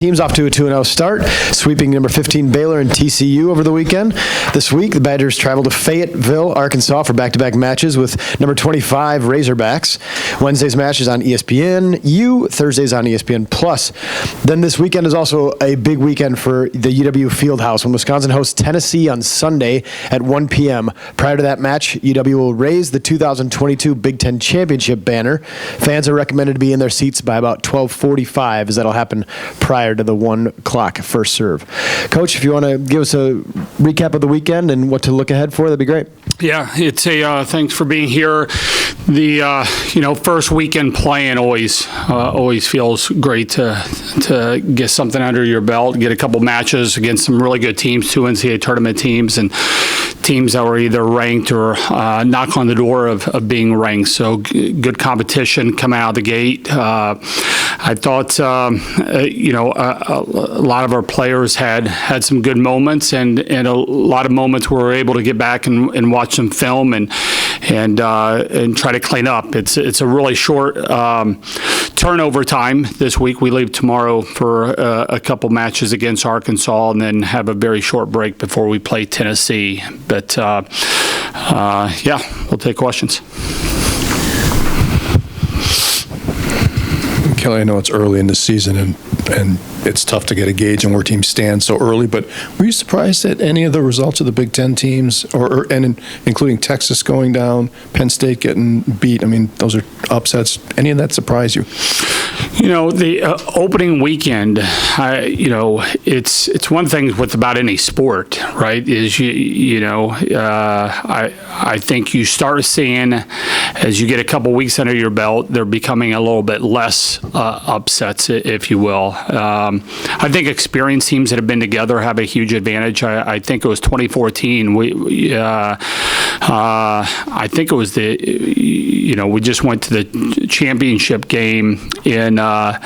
Teams off to a 2-0 start, sweeping number 15 Baylor and TCU over the weekend. This week, the Badgers travel to Fayetteville, Arkansas for back-to-back matches with number 25 Razorbacks. Wednesday's match is on ESPN, Thursday's on ESPN+. Then this weekend is also a big weekend for the UW Fieldhouse when Wisconsin hosts Tennessee on Sunday at 1 p.m. Prior to that match, UW will raise the 2022 Big Ten Championship banner. Fans are recommended to be in their seats by about 12:45, as that'll happen prior to the 1 o'clock first serve. Coach, if you want to give us a recap of the weekend and what to look ahead for, that'd be great. Yeah, it's a thanks for being here. The first weekend playing always feels great to get something under your belt, get a couple matches against some really good teams, 2 NCAA tournament teams, and teams that were either ranked or knock on the door of being ranked. So good competition coming out of the gate. I thought a lot of our players had some good moments and a lot of moments where we were able to get back and watch some film and try to clean up. It's a really short turnover time this week. We leave tomorrow for a couple matches against Arkansas and then have a very short break before we play Tennessee. But we'll take questions. Kelly, I know it's early in the season and it's tough to get a gauge on where teams stand so early, but were you surprised at any of the results of the Big Ten teams, including Texas going down, Penn State getting beat? I mean, those are upsets. Any of that surprise you? The opening weekend, it's one thing with about any sport, right? Is I think you start seeing as you get a couple weeks under your belt, they're becoming a little bit less upsets, if you will. I think experienced teams that have been together have a huge advantage. I think it was 2014. I think it was we just went to the championship game in, or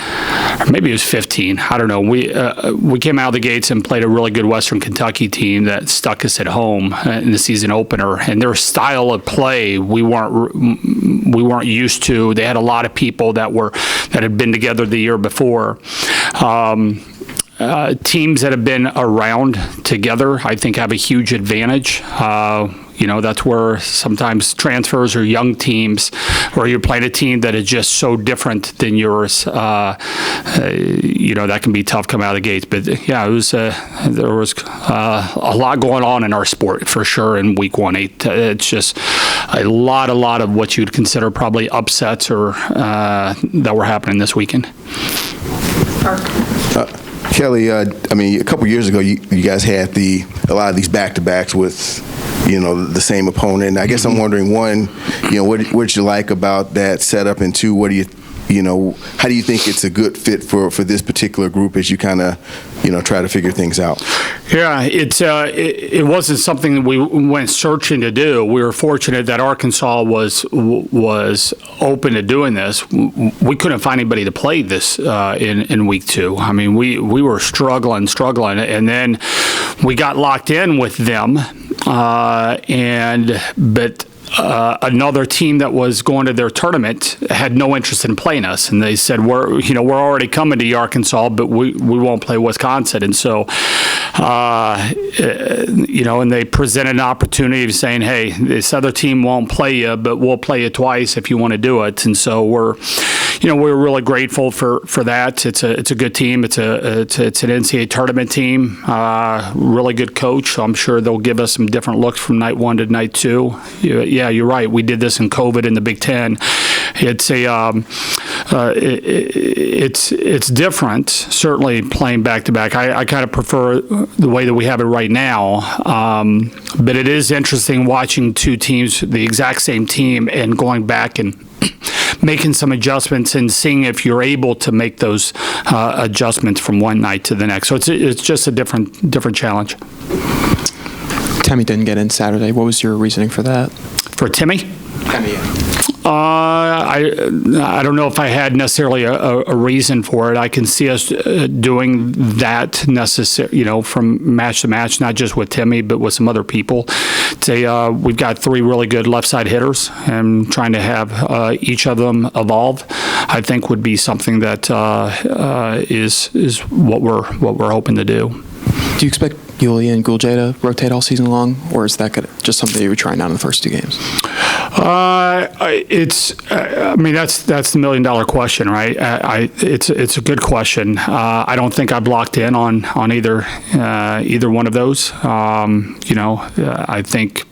maybe it was 15. I don't know. We came out of the gates and played a really good Western Kentucky team that stuck us at home in the season opener. And their style of play we weren't used to. They had a lot of people that had been together the year before. Teams that have been around together, I think, have a huge advantage. That's where sometimes transfers or young teams, or you're playing a team that is just so different than yours, that can be tough coming out of the gates. But yeah, there was a lot going on in our sport for sure in week 1. It's just a lot of what you'd consider probably upsets or that were happening this weekend. Kelly, a couple years ago, you guys had a lot of these back-to-backs with, the same opponent. And I guess I'm wondering, one, what did you like about that setup, and two, how do you think it's a good fit for this particular group as you kind of, try to figure things out? Yeah, it wasn't something that we went searching to do. We were fortunate that Arkansas was open to doing this. We couldn't find anybody to play this in week 2. I mean, we were struggling, and then we got locked in with them, but another team that was going to their tournament had no interest in playing us, and they said we're already coming to Arkansas, but we won't play Wisconsin. And so and they presented an opportunity of saying, hey, this other team won't play you, but we'll play you twice if you want to do it. And so we're really grateful for that. It's a good team. It's an NCAA tournament team. Really good coach. I'm sure they'll give us some different looks from night 1 to night 2. Yeah, you're right. We did this in COVID in the Big Ten. It's it's different. Certainly playing back to back. I kind of prefer the way that we have it right now. But it is interesting watching 2 teams, the exact same team, and going back and making some adjustments and seeing if you're able to make those adjustments from one night to the next. So it's just a different challenge. Timmy didn't get in Saturday. What was your reasoning for that? For Timmy? I don't know if I had necessarily a reason for it. I can see us doing that from match to match, not just with Timmy, but with some other people. We've got 3 really good left side hitters, and trying to have each of them evolve, I think, would be something that is what we're hoping to do. Do you expect Yulia and Gulje to rotate all season long, or is that just something you were trying out in the first 2 games? That's the $1 million question, right? It's a good question. I don't think I've locked in on either one of those. I think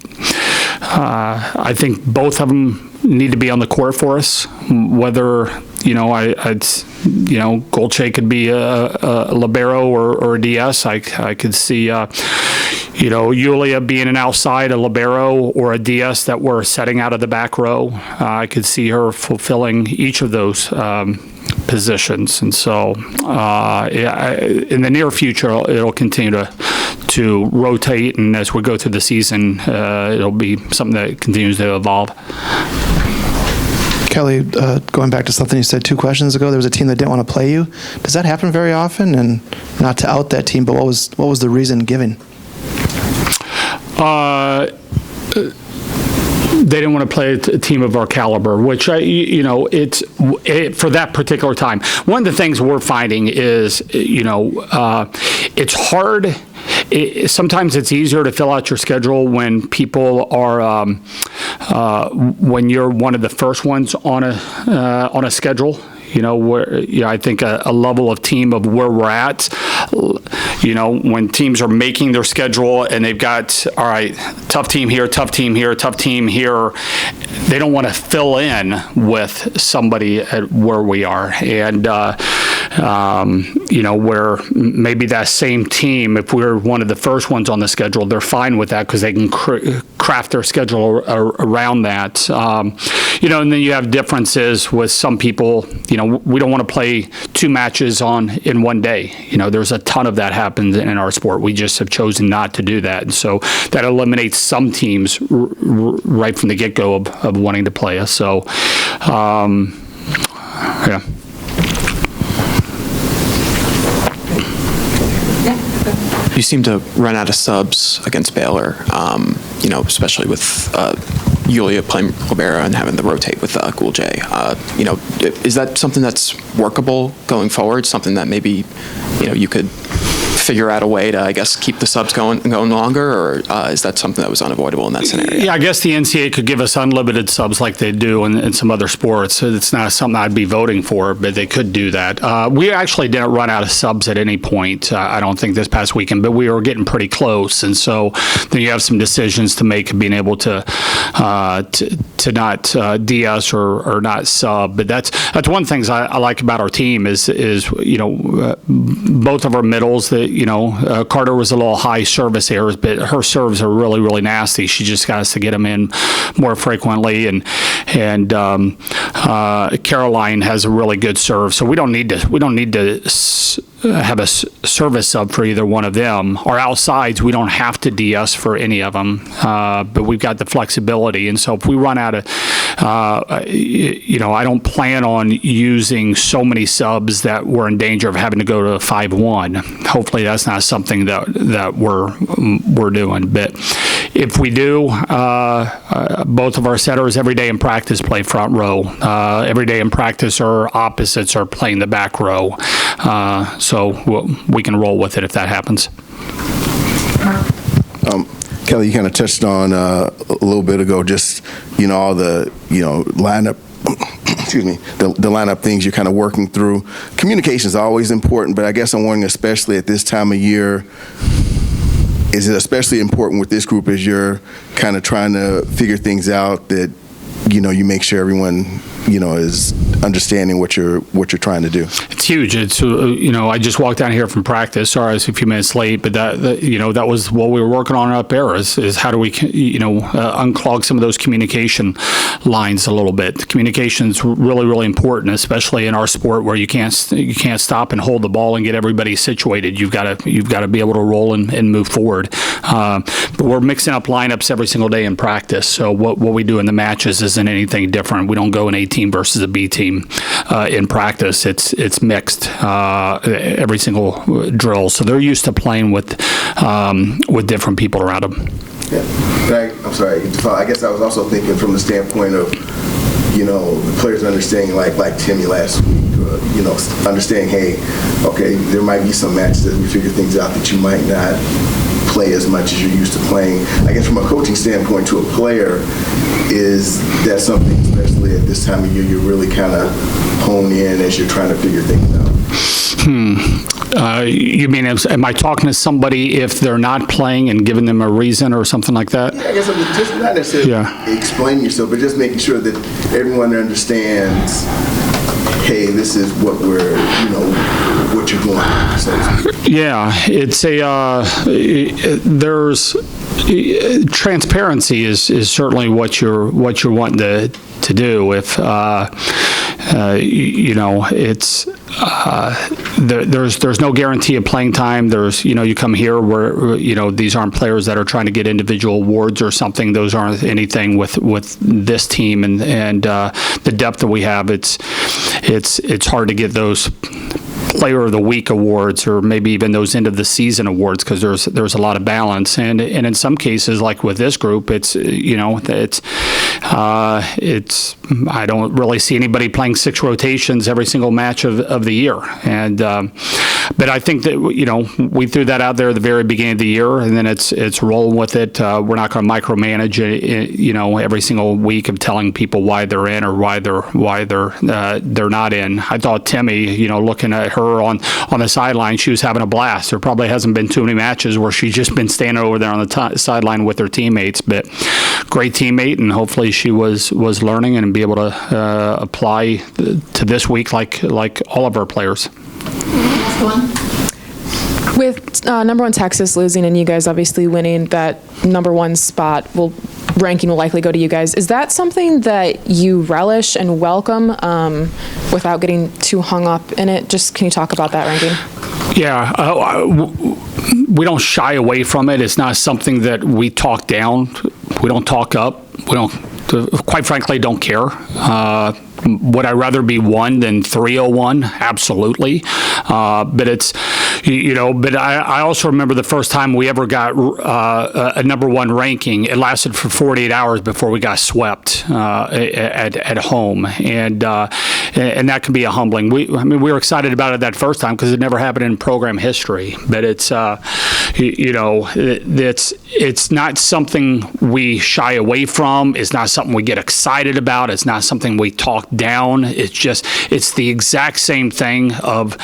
both of them need to be on the court for us. Whether Gulje could be a libero or a DS. I could see Yulia being an outside, a libero, or a DS that we're setting out of the back row. I could see her fulfilling each of those positions, and so in the near future, it'll continue to rotate, and as we go through the season, it'll be something that continues to evolve. Kelly, going back to something you said 2 questions ago, there was a team that didn't want to play you. Does that happen very often? And not to out that team, but what was the reason given? They didn't want to play a team of our caliber, which for that particular time. One of the things we're finding is, it's hard. Sometimes it's easier to fill out your schedule when people are, when you're one of the first ones on a schedule. I think a level of team of where we're at, when teams are making their schedule and they've got, all right, tough team here, tough team here, tough team here, they don't want to fill in with somebody at where we are. And, where maybe that same team, if we're one of the first ones on the schedule, they're fine with that because they can craft their schedule around that. And then you have differences with some people. We don't want to play 2 matches in one day. There's a ton of that happens in our sport. We just have chosen not to do that. And so that eliminates some teams right from the get-go of wanting to play us. So, yeah. You seem to run out of subs against Baylor, especially with Yulia playing libero and having to rotate with Gulje. Is that something that's workable going forward? Something that maybe you could figure out a way to, I guess, keep the subs going longer, or is that something that was unavoidable in that scenario? Yeah, I guess the NCAA could give us unlimited subs like they do in some other sports. It's not something I'd be voting for, but they could do that. We actually didn't run out of subs at any point, I don't think, this past weekend, but we were getting pretty close. And so then you have some decisions to make, being able to not DS or not sub. But that's one of the things I like about our team is both of our middles that, Carter was a little high service errors, but her serves are really, really nasty. She just got us to get them in more frequently, and Caroline has a really good serve. So we don't need to have a service sub for either one of them. Our outsides, we don't have to DS for any of them, but we've got the flexibility. And so if we run out of, I don't plan on using so many subs that we're in danger of having to go to a 5-1. Hopefully that's not something that we're doing. But if we do, both of our setters every day in practice play front row. Every day in practice our opposites are playing the back row. So we can roll with it if that happens. Kelly, you kind of touched on a little bit ago, just all the lineup. Excuse me, the lineup things you're kind of working through. Communication is always important, but I guess I'm wondering, especially at this time of year, is it especially important with this group as you're kind of trying to figure things out that you make sure everyone is understanding what you're trying to do? It's huge. It's I just walked down here from practice. Sorry, I was a few minutes late, but that was what we were working on up there. Is how do we unclog some of those communication lines a little bit. Communication's really, really important, especially in our sport where you can't stop and hold the ball and get everybody situated. You've got to be able to roll and move forward. But we're mixing up lineups every single day in practice. So what we do in the matches isn't anything different. We don't go an A team versus a B team in practice. It's mixed every single drill. So they're used to playing with different people around them. Yeah. I'm sorry. I guess I was also thinking from the standpoint of the players understanding, like Timmy last week, understanding, hey, okay, there might be some matches that we figure things out that you might not play as much as you're used to playing. I guess from a coaching standpoint to a player, is that something, especially at this time of year, you really kind of hone in as you're trying to figure things out? You mean, am I talking to somebody if they're not playing and giving them a reason or something like that? Yeah, I guess I'm just not necessarily explaining yourself, but just making sure that everyone understands, hey, this is what what you're going through, so to speak. Yeah, it's there's transparency is certainly what you're wanting to do. If it's there's no guarantee of playing time. There's you come here where these aren't players that are trying to get individual awards or something. Those aren't anything with this team and the depth that we have. It's hard to get those Player of the Week awards or maybe even those end of the season awards because there's a lot of balance and in some cases like with this group it's I don't really see anybody playing 6 rotations every single match of the year and but I think that we threw that out there at the very beginning of the year and then it's rolling with it. We're not going to micromanage every single week of telling people why they're in or why they're not in. I thought Timmy looking at her on the sideline, she was having a blast. There probably hasn't been too many matches where she's just been standing over there on the sideline with her teammates, but great teammate, and hopefully she was learning and be able to apply to this week like all of our players. With number 1 Texas losing and you guys obviously winning, that number 1 spot ranking will likely go to you guys. Is that something that you relish and welcome without getting too hung up in it? Just can you talk about that ranking? Yeah, we don't shy away from it. It's not something that we talk down. We don't talk up. We don't, quite frankly, don't care. Would I rather be 1 than 301? Absolutely. But it's, but I also remember the first time we ever got a number 1 ranking. It lasted for 48 hours before we got swept at home. And that can be a humbling. We were excited about it that first time because it never happened in program history. But it's, it's not something we shy away from. It's not something we get excited about. It's not something we talk down. It's the exact same thing of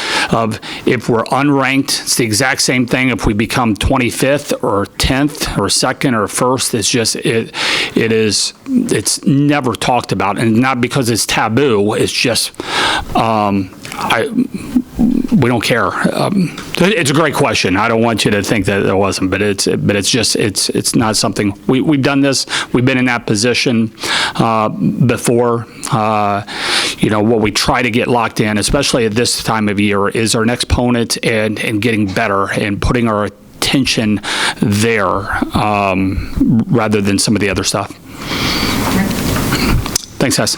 if we're unranked. It's the exact same thing if we become 25th or 10th or 2nd or 1st. It's never talked about, and not because it's taboo. It's just we don't care. It's a great question. I don't want you to think that there wasn't, but it's not something we've done this. We've been in that position before. What we try to get locked in, especially at this time of year, is our next opponent and getting better and putting our attention there rather than some of the other stuff. Thanks, Hess.